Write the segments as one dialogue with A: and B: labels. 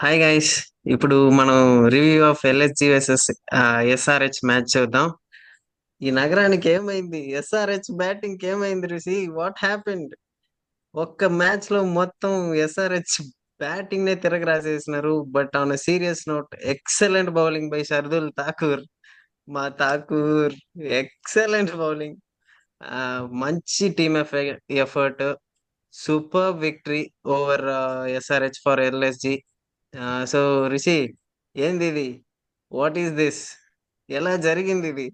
A: Hi guys. ఇప్పుడు మనం review of LSG versus SRH match చూద్దాం. ఈ నగరానికి ఏమైంది? ఎస్ఆర్హెచ్ బ్యాటింగ్ ఏమైంది? Rishi, what happened? ఒక్క మ్యాచ్ లో మొత్తం ఎస్ఆర్హెచ్ బ్యాటింగ్ నే తిరగరాసేసినారు. But on serious note, excellent bowling by Shardul Thakur. మా ఠాకూర్ ఎక్సలెంట్ బౌలింగ్. మంచి team effort. Super victory over SRH for LSG. So Rishi, ఏంది ఇది? What is this? ఎలా జరిగింది ఇది?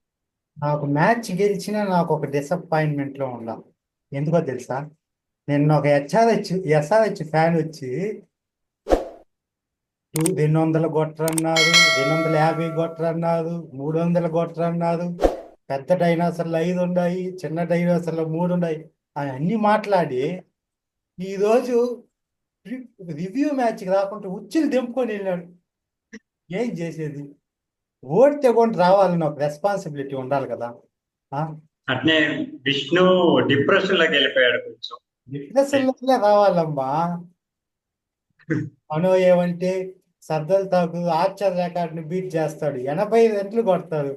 B: నాకు మ్యాచ్ గెలిచినా నాకు ఒక డిసప్పాయింట్మెంట్ లో ఉందా. ఎందుకో తెలుసా? నిన్న ఒక ఎస్ఆర్హెచ్ ఫ్యాన్ వచ్చి 200 కొట్టరన్నారు, 250 కొట్టరన్నారు, 300 కొట్టరన్నారు, పెద్ద డైనాసర్లు 5 ఉన్నాయి, చిన్న డైనాసర్లు 3 ఉన్నాయి అని అన్ని మాట్లాడి ఈరోజు రివ్యూ మ్యాచ్కి రాకుండా ఉచ్చులు దింపుకొని వెళ్ళాడు. ఏం చేసేది? ఓడితే కూడా రావాలని ఒక రెస్పాన్సిబిలిటీ ఉండాలి కదా.
C: అట్నే విష్ణు డిప్రెషన్ లోకి వెళ్ళిపోయాడు కొంచెం.
B: డిప్రెషన్లోనే రావాలమ్మా. మనో ఏమంటే సర్దల్ ఠాకూర్ ఆర్చర్ రికార్డుని బీట్ చేస్తాడు, 80 రన్లు కొడతాడు.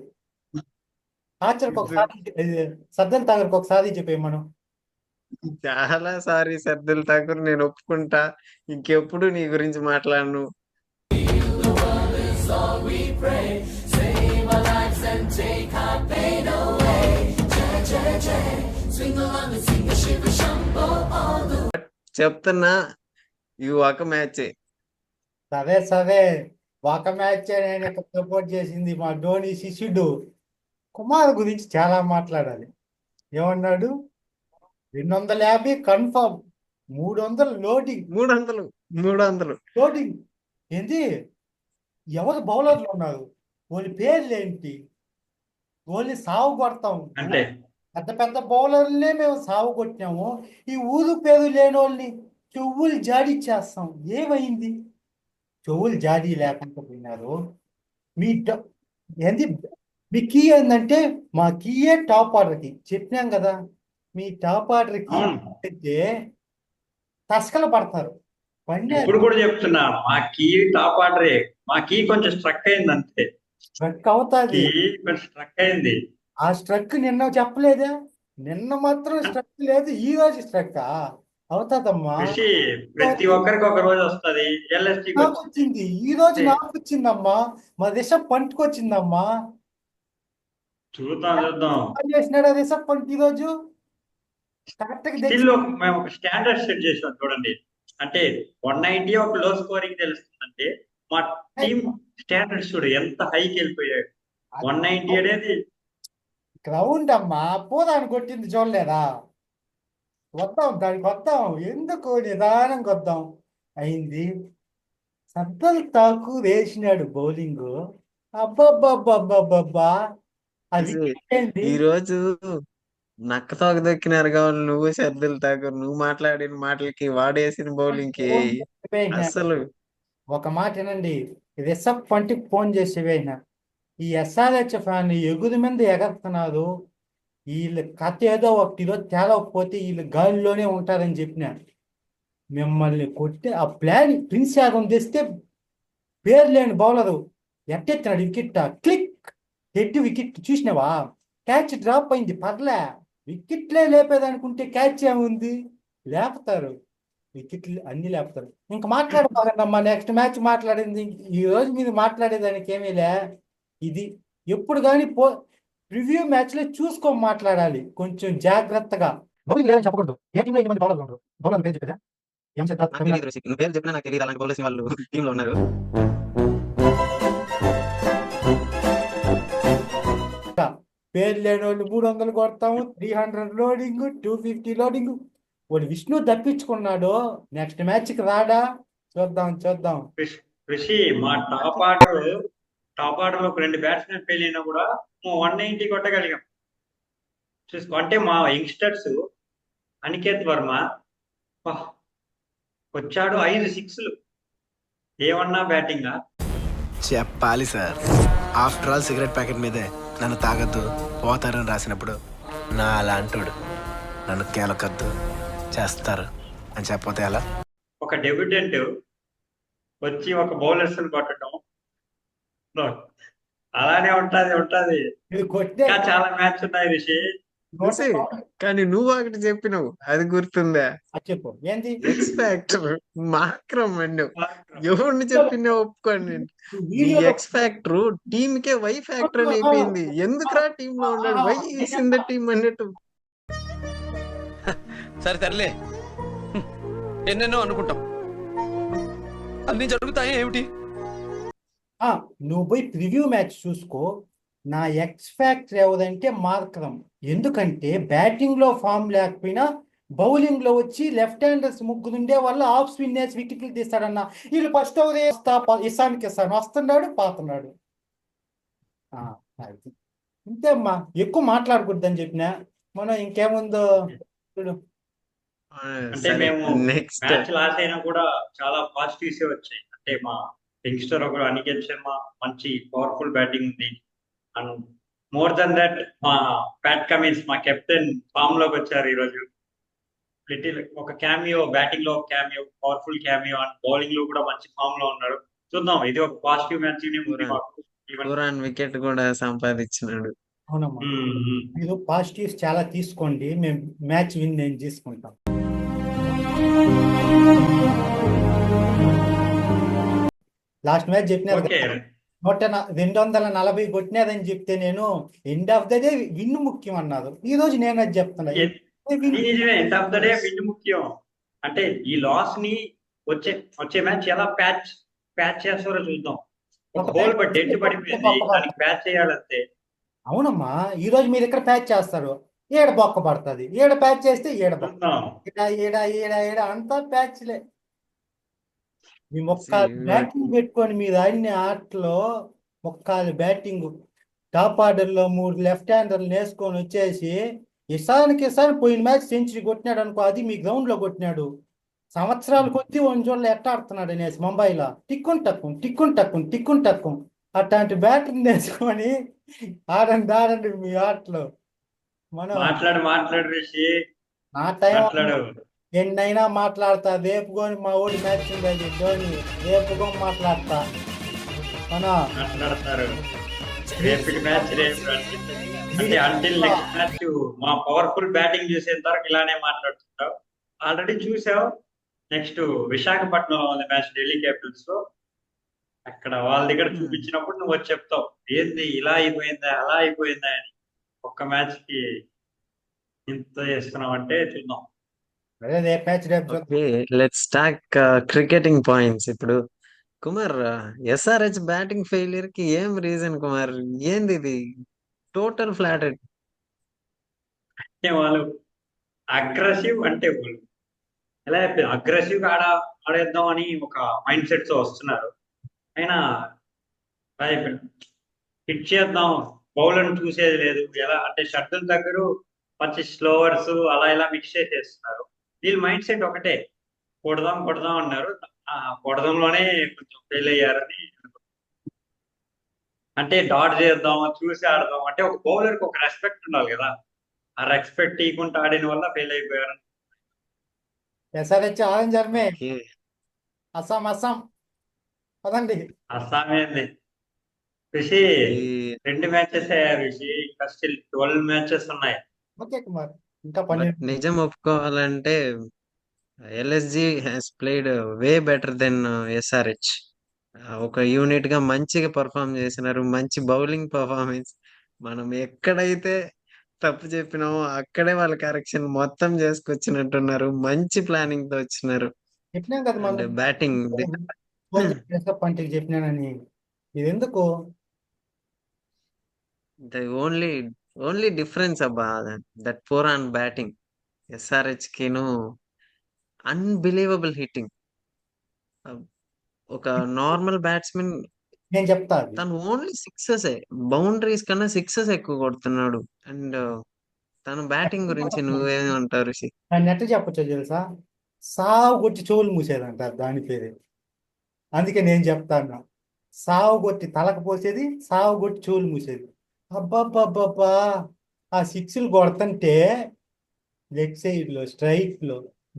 B: ఆర్చర్కి ఒకసారి సర్దల్ ఠాకూర్కి ఒకసారి చెప్పే మనం.
A: చాలా సారీ సర్దుల్ ఠాకూర్, నేను ఒప్పుకుంటా. ఇంకెప్పుడు నీ గురించి మాట్లాడను. చెప్తున్నా, ఈ ఒక మ్యాచ్.
B: సరే సరే, ఒక మ్యాచ్ నేను ఇక్కడ సపోర్ట్ చేసింది మా ధోని శిష్యుడు కుమార్ గురించి చాలా మాట్లాడాలి. ఏమన్నాడు? 250 కన్ఫర్మ్, 300 లోడింగ్.
A: 300
B: లోడింగ్ ఏంటి? ఎవరు బౌలర్లు ఉన్నారు? వాళ్ళ పేర్లు ఏంటి? ఓన్లీ సాగు కొడతాం
C: అంటే
B: పెద్ద పెద్ద బౌలర్లే మేము సాగు కొట్టినాము. ఈ ఊరు పేరు లేని వాళ్ళని చెవులు జాడీ చేస్తాం. ఏమైంది? చెవులు జాడీ లేకుండా పోయినారు. మీ ఏంది? మీ కీ ఏంటంటే మా కీయే టాప్ ఆర్డర్కి చెప్పినాం కదా. మీ టాప్ ఆర్డర్కి అయితే తస్కలు పడతారు.
C: ఇప్పుడు కూడా చెప్తున్నా, మా కీ టాప్ ఆర్డరే. మా కీ కొంచెం స్ట్రక్ అయింది అంతే.
B: స్ట్రక్ అవుతాది.
C: కీ కొంచెం స్ట్రక్ అయింది.
B: ఆ స్ట్రక్ నిన్న చెప్పలేదా? నిన్న మాత్రం స్ట్రక్ లేదు, ఈ రోజు స్ట్రక్ అవుతాదమ్మా.
C: కృషి ప్రతి ఒక్కరికి ఒక రోజు వస్తుంది. ఎల్ఎస్టీకి
B: నాకు వచ్చింది ఈ రోజు, నాకు వచ్చిందమ్మా. మా రిషబ్ పంట్కి వచ్చిందమ్మా.
C: చూద్దాం.
B: చేసినాడా రిషబ్ పంట్ ఈ రోజు? కరెక్ట్
C: స్టిల్ మేము ఒక స్టాండర్డ్ సెట్ చేసాం చూడండి. అంటే 190 ఒక లో స్కోరింగ్ తెలుస్తుందంటే మా టీమ్ స్టాండర్డ్స్ చూడు ఎంత హైకి వెళ్ళిపోయాడు. 190 అనేది
B: గ్రౌండ్ అమ్మా. పోదాన్ని కొట్టింది చూడలేదా? వద్దాం, దానికి వద్దాం. ఎందుకు నిదానంగా వద్దాం. అయింది. సర్దల్ ఠాకూర్ వేసినాడు బౌలింగ్. అబ్బబ్బబ్బబ్బబ్బబ్బా. అది ఏంటి?
A: ఈ రోజు నక్క తోక దొక్కినారు కావాలి. నువ్వు సర్దుల్ ఠాకూర్, నువ్వు మాట్లాడిన మాటలకి, వాడేసిన బౌలింగ్ కి అసలు.
B: ఒక మాట వినండి. రిషబ్ పంట్కి ఫోన్ చేసి వేయినా, ఈ ఎస్ఆర్హెచ్ ఫ్యాన్ ఎగురు మీద ఎగరుతున్నారు. వీళ్ళు కథ ఏదో ఒకటిలో తేలకపోతే వీళ్ళు గాలిలోనే ఉంటారని చెప్పిన. మిమ్మల్ని కొట్టి ఆ ప్లాన్ ప్రిన్స్ యాదవ్ తెస్తే పేరు లేని బౌలరు ఎట్టెత్తినాడు వికెట్. క్లిక్ హెడ్ వికెట్ చూసినావా? క్యాచ్ డ్రాప్ అయింది, పర్లే. వికెట్లే లేపేదనుకుంటే క్యాచ్ ఏముంది? లేపుతారు వికెట్లు, అన్ని లేపుతారు. ఇంకా మాట్లాడబాగండమ్మా. నెక్స్ట్ మ్యాచ్ మాట్లాడింది. ఈ రోజు మీరు మాట్లాడేదానికి ఏమీలే. ఇది ఎప్పుడు కానీ రివ్యూ మ్యాచ్ లో చూసుకొని మాట్లాడాలి, కొంచెం జాగ్రత్తగా. బౌలింగ్ లేదని చెప్పకూడదు. ఏ టీంలో 8 మంది బౌలర్లు ఉంటారు? బౌలర్ పేరు చెప్పేదా?
A: నాకు తెలియదు రిషి, నువ్వు పేరు చెప్పినా నాకు తెలియదు. అలాంటి బౌలర్స్ వాళ్ళు టీమ్ లో ఉన్నారు.
B: పేరు లేని వాళ్ళు 300 కొడతాము, 300 లోడింగ్, 250 లోడింగ్. వాడు విష్ణు తప్పించుకున్నాడు. నెక్స్ట్ మ్యాచ్ కి రాడా? చూద్దాం.
C: కృషి మా టాప్ ఆర్డర్ లో ఒక 2 బ్యాట్స్మెన్ ఫెయిల్ అయినా కూడా 190 కొట్టగలిగాం. చూసుకో, అంటే మా యంగ్స్టర్స్ అనికేత్ వర్మ వచ్చాడు 5 సిక్స్లు. ఏమన్నా బ్యాటింగ్
D: చెప్పాలి sir. After all cigarette packet మీదే నన్ను తాగద్దు పోతారని రాసినప్పుడు నా అలాంటోడు నన్ను కేలకద్దు చేస్తారు అని చెప్పతే ఎలా?
C: ఒక డెబ్యూటెంట్ వచ్చి ఒక బౌలర్స్ కొట్టడం అలానే ఉంటది
B: ఇది కొట్టే
C: ఇంకా చాలా మ్యాచ్ ఉన్నాయి రిషి.
B: నూట
A: చూసి కానీ నువ్వు ఒకటి చెప్పినావు అది గుర్తుందా?
B: చెప్పు ఏంది
A: ఎక్స్ ఫ్యాక్టర్ మాక్రమ్ అన్నావు. ఎవరిని చెప్పినా ఒప్పుకోండి నేను. నీ
B: వీడియోలో
A: ఎక్స్ ఫ్యాక్టర్ టీమ్ కే వై ఫ్యాక్టర్ అని అయిపోయింది. ఎందుకురా టీమ్ లో ఉన్నాడు, why is in the team అన్నట్టు.
E: సరే తరలే, ఎన్నెన్నో అనుకుంటాం, అన్ని జరుగుతాయి ఏమిటి?
B: నువ్వు పోయి ప్రివ్యూ మ్యాచ్ చూసుకో. నా ఎక్స్ ఫ్యాక్టర్ ఎవరంటే మార్కరం. ఎందుకంటే బ్యాటింగ్ లో ఫామ్ లేకపోయినా బౌలింగ్ లో వచ్చి లెఫ్ట్ హ్యాండర్స్ ముగ్గురు ఉండే వల్ల ఆఫ్ స్పిన్ వేసి వికెట్లు తీస్తాడన్న. వీళ్ళు ఫస్ట్ ఓవర్ వేస్తా ఇసానికి ఇస్తాను, వస్తున్నాడు పోతున్నాడు. అది ఇంతే అమ్మా, ఎక్కువ మాట్లాడకూడదని చెప్పిన. మనం ఇంకేముందో చూడు.
C: అంటే
A: సరే
C: మేము
A: నెక్స్ట్
C: మ్యాచ్ లాస్ అయినా కూడా చాలా పాజిటివ్స్ వచ్చాయి. అంటే మా యంగ్స్టర్ ఒకరు అనికేత్ శర్మ మంచి పవర్ఫుల్ బ్యాటింగ్ ఉంది. అండ్ మోర్ దెన్ దట్ మా ప్యాట్ కమిన్స్ మా కెప్టెన్ ఫామ్ లోకి వచ్చారు ఈ రోజు. లిటిల్ ఒక క్యామియో, బ్యాటింగ్ లో ఒక cameo, powerful cameo, and bowling లో కూడా మంచి ఫామ్ లో ఉన్నాడు. చూద్దాం, ఇది ఒక పాజిటివ్ మ్యాచ్ ఉంది మాకు.
A: పూరాన్ వికెట్ కూడా సంపాదించినాడు.
B: అవునమ్మా, మీరు పాజిటివ్స్ చాలా తీసుకోండి, మేము మ్యాచ్ విన్ నేను తీసుకుంటాం. లాస్ట్ మ్యాచ్ చెప్పినారు
C: ఓకే,
B: 240 కొట్టినారని చెప్తే నేను end of the day win ముఖ్యం అన్నారు. ఈ రోజు నేను అది చెప్తున్నా.
C: నిజమే, end of the day win ముఖ్యం. అంటే ఈ లాస్ ని వచ్చే మ్యాచ్ ఎలా ప్యాచ్ చేస్తారో చూద్దాం. ఒక హోల్ డెడ్ పడిపోయింది, దానికి ప్యాచ్ చేయాలంతే.
B: అవునమ్మా, ఈ రోజు మీరు ఇక్కడ ప్యాచ్ చేస్తారు, ఏడ బొక్క పడుతుంది, ఏడ ప్యాచ్ చేస్తే ఏడ బొక్క,
C: చూద్దాం.
B: ఏడ అంతా ప్యాచ్లే. మీ మొక్కాలు బ్యాటింగ్ పెట్టుకొని మీరు ఆడిన ఆటలో మొక్కాలు బ్యాటింగ్ టాప్ ఆర్డర్ లో 3 లెఫ్ట్ హ్యాండర్లు వేసుకొని వచ్చేసి ఇసాన్ పోయిన మ్యాచ్ సెంచరీ కొట్టినాడు అనుకో, అది మీ గ్రౌండ్ లో కొట్టినాడు. సంవత్సరాల కొద్దీ ఒంజోళ్ళు ఎట్ట ఆడుతున్నాడు అనేసి ముంబైలో టిక్కున్ టక్కుం అట్లాంటి బ్యాటింగ్ నేర్చుకొని ఆడండి మీ ఆటలో. మనం
C: మాట్లాడు రిషి,
B: నా టైం
C: మాట్లాడు.
B: ఎన్నైనా మాట్లాడతా. రేపుకొని మా ఊడి మ్యాచ్ ఉండేది ధోని, రేపుకొని మాట్లాడతా.
C: మాట్లాడతారు రేపటి మ్యాచ్ రేపు. అంటే అంటిల్ నెక్స్ట్ మ్యాచ్ మా పవర్ఫుల్ బ్యాటింగ్ చూసేంత వరకు ఇలానే మాట్లాడుతుంటావు. ఆల్రెడీ చూసావు, నెక్స్ట్ విశాఖపట్నంలో ఉంది మ్యాచ్ ఢిల్లీ క్యాపిటల్స్ లో. అక్కడ వాళ్ళ దగ్గర చూపించినప్పుడు నువ్వు వచ్చి చెప్తావు ఏంది ఇలా అయిపోయిందా అలా అయిపోయిందా అని. ఒక్క మ్యాచ్ కి ఇంత చేస్తున్నావు అంటే చూద్దాం.
A: Okay, let's talk cricketing points. ఇప్పుడు కుమార్, ఎస్ఆర్హెచ్ బ్యాటింగ్ ఫెయిలియర్ కి ఏం రీజన్ కుమార్? ఏంది ఇది? Total flat.
C: అంటే వాళ్ళు అగ్రెసివ్, అంటే వాళ్ళు ఎలా చెప్పారు, అగ్రెసివ్ గా ఆడేద్దాం అని ఒక మైండ్ సెట్ తో వస్తున్నారు. అయినా హిట్ చేద్దాం, బౌలర్ చూసేది లేదు. ఎలా అంటే షటిల్ దగ్గర మంచి స్లోవర్స్ అలా ఇలా మిక్స్ చేసేస్తున్నారు. వీళ్ళ మైండ్ సెట్ ఒకటే, కొడదాం అన్నారు. కొడదంలోనే కొంచెం ఫెయిల్ అయ్యారని. అంటే డాట్ చేద్దాం, చూసి ఆడదాం అంటే ఒక బౌలర్ కి ఒక రెస్పెక్ట్ ఉండాలి కదా, ఆ రెస్పెక్ట్ ఇవ్వకుండా ఆడిన వల్ల ఫెయిల్ అయిపోయారు.
B: ఎస్ఆర్హెచ్ ఆరెంజ్ ఆర్మీ, అస్సాం పదండి.
C: అస్సామేంది రిషి, 2 మ్యాచెస్ అయ్యారు రిషి, ఇంకా స్టిల్ 12 మ్యాచెస్ ఉన్నాయి.
B: ఓకే కుమార్, ఇంకా 12.
A: నిజం ఒప్పుకోవాలంటే LSG has played way better than SRH. ఒక యూనిట్ గా మంచిగా పర్ఫామ్ చేసినారు, మంచి బౌలింగ్ పర్ఫార్మెన్స్. మనం ఎక్కడైతే తప్పు చెప్పినామో అక్కడే వాళ్ళ కరెక్షన్ మొత్తం చేసుకొచ్చినట్టున్నారు. మంచి ప్లానింగ్ తో వచ్చినారు.
B: చెప్పినాం కదా
A: అంటే బ్యాటింగ్
B: పంటకి చెప్పినానని. ఇది ఎందుకు
A: ఓన్లీ డిఫరెన్స్ అబ్బా, that four on batting. SRH కిను అన్బిలీవబుల్ హిట్టింగ్. ఒక నార్మల్ బ్యాట్స్మెన్
B: నేను చెప్తా.
A: తను ఓన్లీ సిక్సెస్, బౌండరీస్ కన్నా సిక్సెస్ ఎక్కువ కొడుతున్నాడు. అండ్ తన బ్యాటింగ్ గురించి నువ్వేమంటావు రిషి?
B: దాన్ని ఎట్లా చెప్పచ్చో తెలుసా, సావు కొట్టి చెవులు మూసేదంటారు దాని పేరు. అందుకే నేను చెప్తాను, సావు కొట్టి తలకు పోసేది, సావు కొట్టి చెవులు మూసేది. అబ్బాబ్బాబ్బా, ఆ సిక్స్లు కొడుతుంటే లెగ్ సైడ్ లో స్ట్రైట్ లో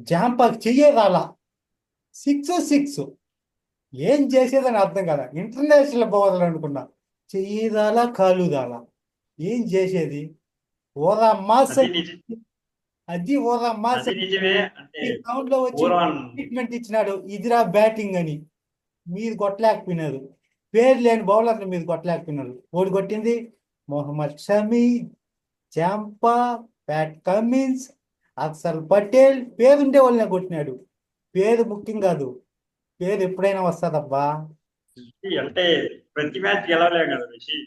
B: జాంపాక్ చెయ్యేదాలా. సిక్స్ ఏం చేసేదని అర్థం కదా, ఇంటర్నేషనల్ బౌలర్ అనుకున్నా. చెయ్యిదాల కాలుదాల ఏం చేసేది. ఓరా మాస్
C: అది నిజం,
B: అది ఓరా మాస్
C: అది నిజమే. అంటే
B: ఈ గ్రౌండ్ లో వచ్చి
C: పూర్వం
B: ట్రీట్మెంట్ ఇచ్చినాడు, ఇదిరా బ్యాటింగ్ అని. మీరు కొట్టలేకపోయినారు. పేరు లేని బౌలర్లు మీరు కొట్టలేకపోయినారు. ఓడి కొట్టింది Mohammed Shami, Zampa, Pat Cummins, Axar Patel. పేరుండే వాళ్ళనే కొట్టినాడు. పేరు ముఖ్యం కాదు, పేరు ఎప్పుడైనా వస్తుందబ్బా.
C: అంటే ప్రతి మ్యాచ్ గెలవలేం కదా రిషి.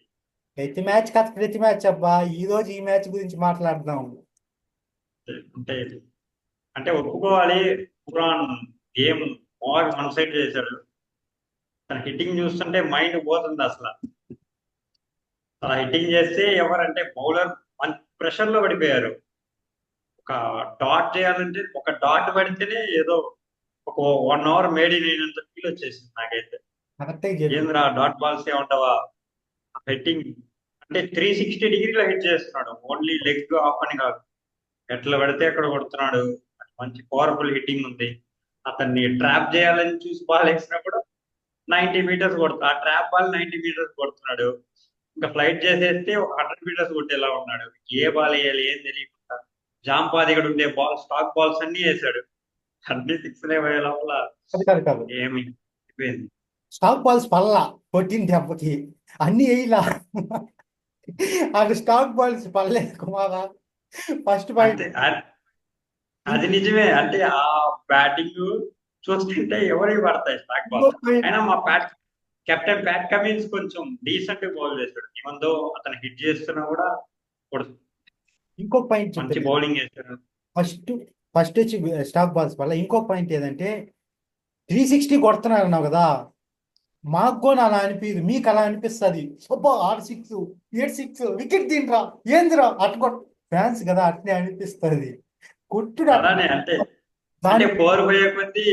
B: ప్రతి మ్యాచ్ కాదు, ప్రతి మ్యాచ్ అబ్బా. ఈ రోజు ఈ మ్యాచ్ గురించి మాట్లాడదాం.
C: అంటే అంటే ఒప్పుకోవాలి, పురాణ్ గేమ్ బాగా వన్ సైడ్ చేశాడు. తన హిట్టింగ్ చూస్తుంటే మైండ్ పోతుంది అసలు. అలా హిట్టింగ్ చేస్తే ఎవరంటే బౌలర్ ప్రెషర్ లో పడిపోయారు. ఒక డాట్ చేయాలంటే ఒక డాట్ పడితేనే ఏదో ఒక 1 అవర్ మేడ్ ఇన్ అయినంత ఫీల్ వచ్చేసింది నాకైతే.
B: కరెక్టే చెప్పి
C: ఏంద్రా డాట్ బాల్స్ ఏమంటావా, హిట్టింగ్ అంటే 360 డిగ్రీలో హిట్ చేస్తున్నాడు. ఓన్లీ లెగ్ ఆఫ్ అని కాదు, ఎట్లా పడితే అక్కడ కొడుతున్నాడు. మంచి పవర్ఫుల్ హిట్టింగ్ ఉంది. అతన్ని ట్రాప్ చేయాలని చూసి బాల్ వేసినా కూడా 90 మీటర్స్ కొడుతున్నా, ఆ ట్రాప్ బాల్ 90 మీటర్స్ కొడుతున్నాడు. ఇంకా ఫ్లైట్ చేసేస్తే ఒక 100 మీటర్స్ కొట్టేలా ఉన్నాడు. ఏ బాల్ వేయాలి ఏం తెలియకుండా జాంపాది ఇక్కడ ఉండే బాల్, స్టాక్ బాల్స్ అన్ని వేసాడు. అన్ని సిక్స్ పోయే లోపల
B: కాదు కాదు.
C: ఏమి అయిపోయింది.
B: స్టాక్ బాల్స్ పల్లా కొట్టిన దెబ్బకి అన్ని వేయలా. అది స్టాక్ బాల్స్ పడలేదు కుమారా. First point.
C: అంతే అది నిజమే. అంటే ఆ బ్యాటింగ్ చూస్తుంటే ఎవరికి పడతాయి స్టాక్
B: ఇంకో
C: బాల్స్.
B: పాయింట్
C: అయినా మా కెప్టెన్ ప్యాట్ కమిన్స్ కొంచెం డీసెంట్ బౌల్ చేశాడు. ఈవెన్ దో అతను హిట్ చేస్తున్నా కూడా కొడుతుంది.
B: ఇంకో పాయింట్
C: మంచి
B: చెప్తాను.
C: బౌలింగ్ చేశాడు.
B: ఫస్ట్ ఫస్ట్ వచ్చి స్టాక్ బాల్స్ వల్ల ఇంకో పాయింట్ ఏదంటే 360 కొడుతున్నారు అన్నావు కదా. మాకు కూడా అలా అనిపించదు, మీకు అలా అనిపిస్తుంది. అబ్బా 6 8 వికెట్ తిండ్రా ఏందిరా అట్లా ఫ్యాన్స్ కదా, అట్లే అనిపిస్తుంది. కొట్టుడు
C: అలానే అంటే
B: దాని
C: ఫోర్ పోయే కొద్దీ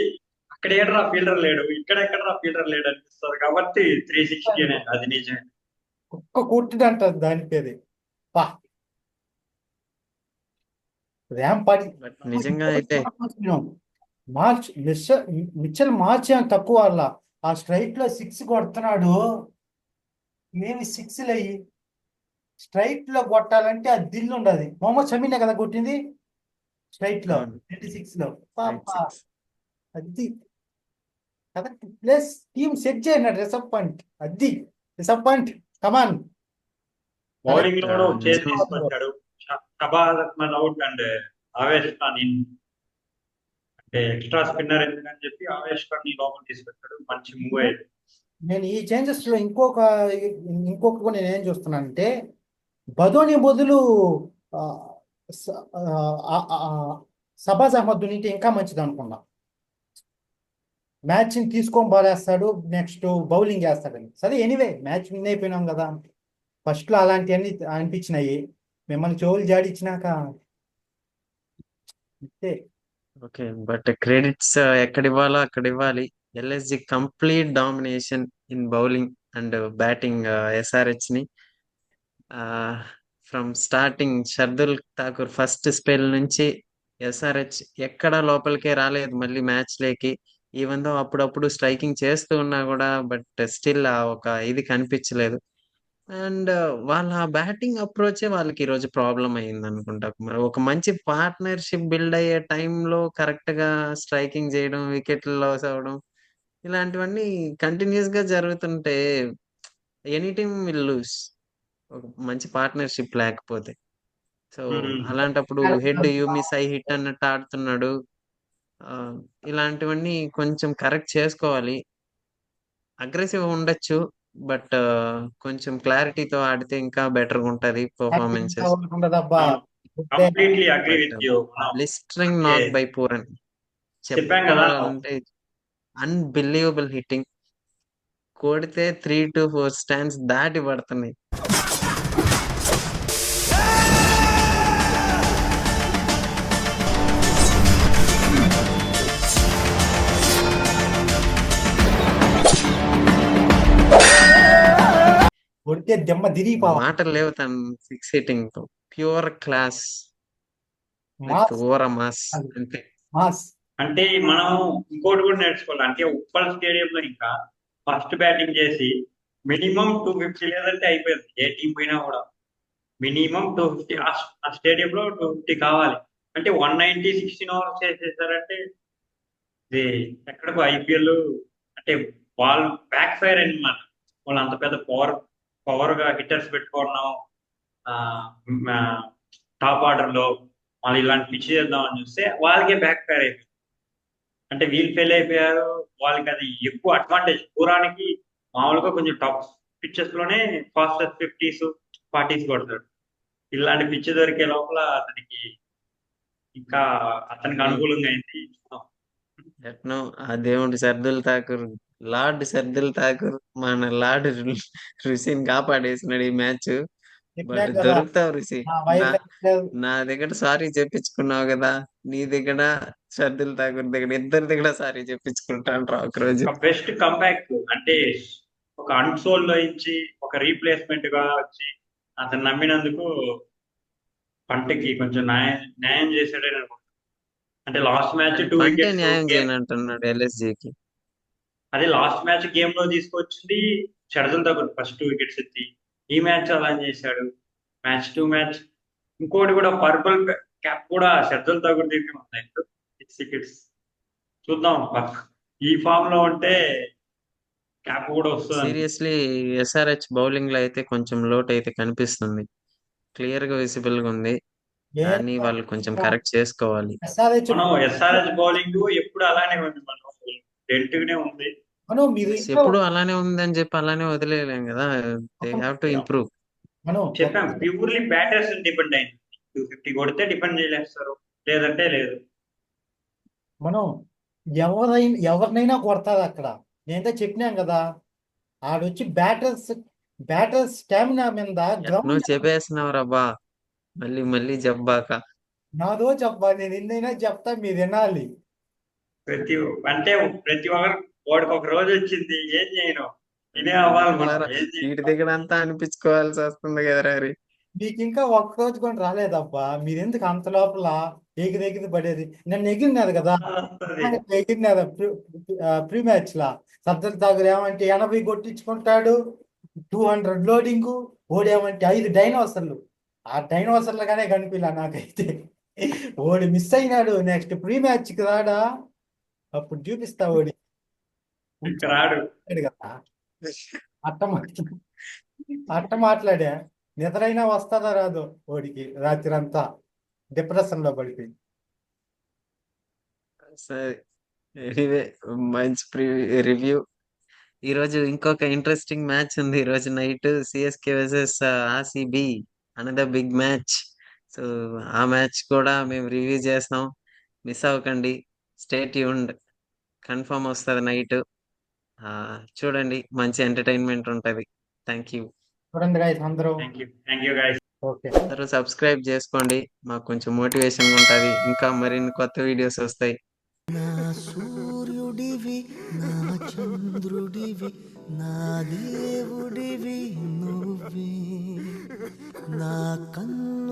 C: అక్కడ ఏడరా ఫీల్డర్ లేడు, ఇక్కడ ఎక్కడరా ఫీల్డర్ లేడు అనిపిస్తుంది. కాబట్టి 360 అనే అది నిజమే.
B: ఒక్క కొట్టుడు అంటారు దాని పేరు. పా ర్యాంపాడి
A: బట్ నిజంగా అయితే
B: మార్చ్ మిచ్చల్ మార్చ్ అని తక్కువ వల్ల ఆ స్ట్రైట్ లో 6 కొడుతున్నాడు. ఏమి 6 అయ్యి స్ట్రైట్ లో కొట్టాలంటే ఆ దిల్లు ఉండదు. మొహమ్మద్ షమీనే కదా కొట్టింది స్ట్రైట్ లో
A: అవును.
B: 26 లో.
A: Right
B: పాపా
A: six.
B: అది కరెక్ట్ ప్లస్ టీమ్ సెట్ చేయనట్టు రిసప్పాయింట్. అది రిసప్పాయింట్ కమాన్.
C: బౌలింగ్ లో కూడా చేంజ్
A: నిజంగా
C: తీసుకొచ్చాడు. Shahbaz Ahmed out and Avesh Khan in. అంటే ఎక్స్ట్రా స్పిన్నర్ ఎందుకని చెప్పి ఆవేష్ ఖాన్ ని లోపల తీసుకొచ్చాడు. మంచి మూవ్ అయ్యింది.
B: నేను ఈ చేంజెస్ లో ఇంకొకటి కూడా నేను ఏం చూస్తున్నానంటే బదోని బదులు ఆ, స- ఆ, ఆ, ఆ, సబాజ్ అహ్మద్ ఉంటే ఇంకా మంచిది అనుకున్నా. మ్యాచ్ ని తీసుకొని బాలేస్తాడు, నెక్స్ట్ బౌలింగ్ వేస్తాడని. సరే ఎనీవే మ్యాచ్ విన్ అయిపోయినాం కదా. ఫస్ట్ లో అలాంటివన్నీ అనిపించినాయి, మిమ్మల్ని చెవులు జాడిచ్చినాక అంతే.
A: ఓకే, బట్ క్రెడిట్స్ ఎక్కడ ఇవ్వాలో అక్కడ ఇవ్వాలి. LSG complete domination in bowling and batting SRH ని from starting Shardul Thakur first spell నుంచి ఎస్ఆర్హెచ్ ఎక్కడ లోపలికే రాలేదు మళ్ళీ మ్యాచ్ లేకి. ఈవెన్ దో అప్పుడప్పుడు స్ట్రైకింగ్ చేస్తూ ఉన్నా కూడా బట్ స్టిల్ ఒక ఇది కనిపించలేదు. అండ్ వాళ్ళ బ్యాటింగ్ అప్రోచే వాళ్ళకి ఈరోజు ప్రాబ్లం అయింది అనుకుంటా. మరి ఒక మంచి పార్ట్నర్షిప్ బిల్డ్ అయ్యే టైంలో కరెక్ట్ గా స్ట్రైకింగ్ చేయడం, వికెట్లు లాస్ అవ్వడం, ఇలాంటివన్నీ కంటిన్యూస్ గా జరుగుతుంటే ఎనీ టీమ్ విల్ లూస్ ఒక మంచి పార్ట్నర్షిప్ లేకపోతే. సో అలాంటప్పుడు head you miss I hit అన్నట్టు ఆడుతున్నాడు. ఆ, ఇలాంటివన్నీ కొంచెం కరెక్ట్ చేసుకోవాలి. అగ్రెసివ్ ఉండొచ్చు, బట్ కొంచెం క్లారిటీతో ఆడితే ఇంకా బెటర్గా ఉంటది పర్ఫార్మెన్సెస్.
B: ఉండదబ్బా.
C: Completely agree
A: but
C: with you.
A: Blistering
C: అంటే
A: నాక్ బై పూరన్
C: చెప్పాం కదా,
A: చెప్పుకోవాలంటే అన్బిలీవబుల్ హిట్టింగ్. కొడితే 3 to 4 స్టాండ్స్ దాటి పడుతున్నాయి.
B: కొడితే దెమ్మ తిరిగిపోవాలి.
A: మాటలు లేవు తన సిక్స్ హిట్టింగ్ తో. Pure class,
B: mass
A: over mass అంతే.
B: మాస్
C: అంటే మనం ఇంకోటి కూడా నేర్చుకోవాలి. అంటే ఉప్పల్ స్టేడియంలో ఇంకా ఫస్ట్ బ్యాటింగ్ చేసి మినిమం 250 లేదంటే అయిపోయింది. ఏ టీం పోయినా కూడా మినిమం 250 ఆ స్టేడియంలో 250 కావాలి. అంటే 190 16 ఓవర్స్ చేసేసారంటే ఇది ఎక్కడికో ఐపీఎల్ అంటే బాల్ బ్యాక్ ఫైర్ అన్నమాట. వాళ్ళు అంత పెద్ద పవర్ గా హిట్టర్స్ పెట్టుకున్నాం టాప్ ఆర్డర్ లో వాళ్ళు ఇలాంటి పిచ్ చేద్దామని చూస్తే వాళ్ళకే బ్యాక్ ఫైర్ అయిపోయింది. అంటే వీళ్ళు ఫెయిల్ అయిపోయారు. వాళ్ళకి అది ఎక్కువ అడ్వాంటేజ్. పూరానికి మామూలుగా కొంచెం టఫ్ పిచ్చెస్ లోనే ఫాస్టెస్ట్ 50s 40s కొడతాడు. ఇలాంటి పిచ్ దొరికే లోపల అతనికి ఇంకా అతనికి అనుకూలంగా అయింది.
A: ఎట్నో ఆ దేవుడు సర్దుల్ ఠాకూర్, లార్డ్ సర్దుల్ ఠాకూర్ మన లార్డ్ ఋషిని కాపాడేసినాడు ఈ మ్యాచ్.
B: చెప్పినా
A: బట్
B: కదా
A: దొరుకుతావు ఋషి.
B: నా
A: నా
B: వైఫ్
A: నా దగ్గర సారీ చెప్పించుకున్నావు కదా, నీ దగ్గర సర్దుల్ ఠాకూర్ దగ్గర, ఇద్దరి దగ్గర సారీ చెప్పించుకుంటాను రా ఒక రోజు.
C: ఒక బెస్ట్ కంబ్యాక్ అంటే ఒక అన్సోల్ లో ఇచ్చి ఒక రీప్లేస్మెంట్ గా వచ్చి అతను నమ్మినందుకు పంటకి కొంచెం న్యాయం చేశాడని అనుకుంటున్నాను. అంటే లాస్ట్ మ్యాచ్ 2
A: పంటే
C: వికెట్స్
A: న్యాయం
C: గేమ్.
A: చేయనంటున్నాడు ఎల్ఎస్జికి.
C: అదే లాస్ట్ మ్యాచ్ గేమ్ లో తీసుకొచ్చింది షర్దుల్ ఠాకూర్ ఫస్ట్ 2 వికెట్స్ ఎత్తి. ఈ మ్యాచ్ అలా చేశాడు. మ్యాచ్ టు మ్యాచ్ ఇంకోటి కూడా పర్పుల్ క్యాప్ కూడా షర్దుల్ ఠాకూర్ దగ్గర ఉన్నాయి 6 వికెట్స్. చూద్దాం ఈ ఫామ్ లో ఉంటే క్యాప్ కూడా వస్తుంది.
A: సీరియస్లీ ఎస్ఆర్హెచ్ బౌలింగ్ లో అయితే కొంచెం లోటు అయితే కనిపిస్తుంది, క్లియర్ గా విజిబుల్ గా ఉంది. దాన్ని వాళ్ళు కొంచెం కరెక్ట్ చేసుకోవాలి.
B: ఎస్ఆర్హెచ్
C: మనం ఎస్ఆర్ఎస్ బౌలింగ్ ఎప్పుడు అలానే ఉంది. మనం డెంట్గానే ఉంది.
B: మనం మీరు
A: Yes, ఎప్పుడు అలానే ఉందని చెప్పి అలానే వదిలేయలేం కదా. They have to improve.
B: మనం
C: చెప్పాం ప్యూర్లీ బ్యాటర్స్ డిపెండ్ అయింది. 250 కొడితే డిపెండ్ చేయలేస్తారు, లేదంటే లేదు.
B: మనం ఎవరినైనా కొడతారు అక్కడ. నేనైతే చెప్పినాం కదా, ఆడొచ్చి బ్యాటర్స్ స్టామినా మీద
A: ఎట్నో
B: గ్రౌండ్
A: చెప్పేసినావు రబ్బా, మళ్ళీ మళ్ళీ చెప్పాక.
B: నాదో చెప్పాలి. నేను ఎన్నైనా చెప్తా, మీరు వినాలి.
C: ప్రతి అంటే ప్రతి ఒక్కరు వాడికి ఒక రోజు వచ్చింది. ఏం చేయను, ఇదే అవ్వాలి మనం. ఏం
A: వీటి
C: చేయను.
A: దగ్గర అంతా అనిపించుకోవాల్సి వస్తుంది కదా రీ.
B: మీకు ఇంకా ఒక్క రోజు కూడా రాలేదబ్బా. మీరు ఎందుకు అంత లోపల ఎగిరి పడేది? నన్ను ఎగిరినారు కదా,
C: వస్తది.
B: ఎగిరినారు ప్రీ మ్యాచ్ లా. సర్దార్ ఠాకూర్ ఏమంటే 80 కొట్టించుకుంటాడు, 200 లోడింగ్. ఓడేమంటే 5 డైనోసర్లు. ఆ డైనోసర్లుగానే కనిపించలే నాకైతే. ఓడి మిస్ అయినాడు. నెక్స్ట్ ప్రీ మ్యాచ్ కి రాడా, అప్పుడు చూపిస్తా ఓడి.
C: ఇక్కడ రాడు.
B: కదా అట్ట మాట్లాడా. నిద్రైనా వస్తుందా రాదో ఓడికి. రాత్రి అంతా డిప్రెషన్ లో పడిపోయింది.
A: సరే, ఎనీవే, మంచి రివ్యూ. ఈ రోజు ఇంకొక ఇంట్రెస్టింగ్ మ్యాచ్ ఉంది. ఈ రోజు night CSK versus RCB, another big match. So ఆ మ్యాచ్ కూడా మేము రివ్యూ చేస్తాం, మిస్ అవ్వకండి. స్టే ట్యూన్డ్, కన్ఫర్మ్ వస్తుంది నైట్. చూడండి, మంచి ఎంటర్టైన్మెంట్ ఉంటది. Thank you.
B: చూడండి guys అందరూ.
C: Thank you guys.
B: ఓకే.
A: అందరూ సబ్స్క్రైబ్ చేసుకోండి, మాకు కొంచెం మోటివేషన్ ఉంటది. ఇంకా మరిన్ని కొత్త వీడియోస్ వస్తాయి.
F: నా సూర్యుడివి, నా చంద్రుడివి, నా దేవుడివి నువ్వే, నా కన్ను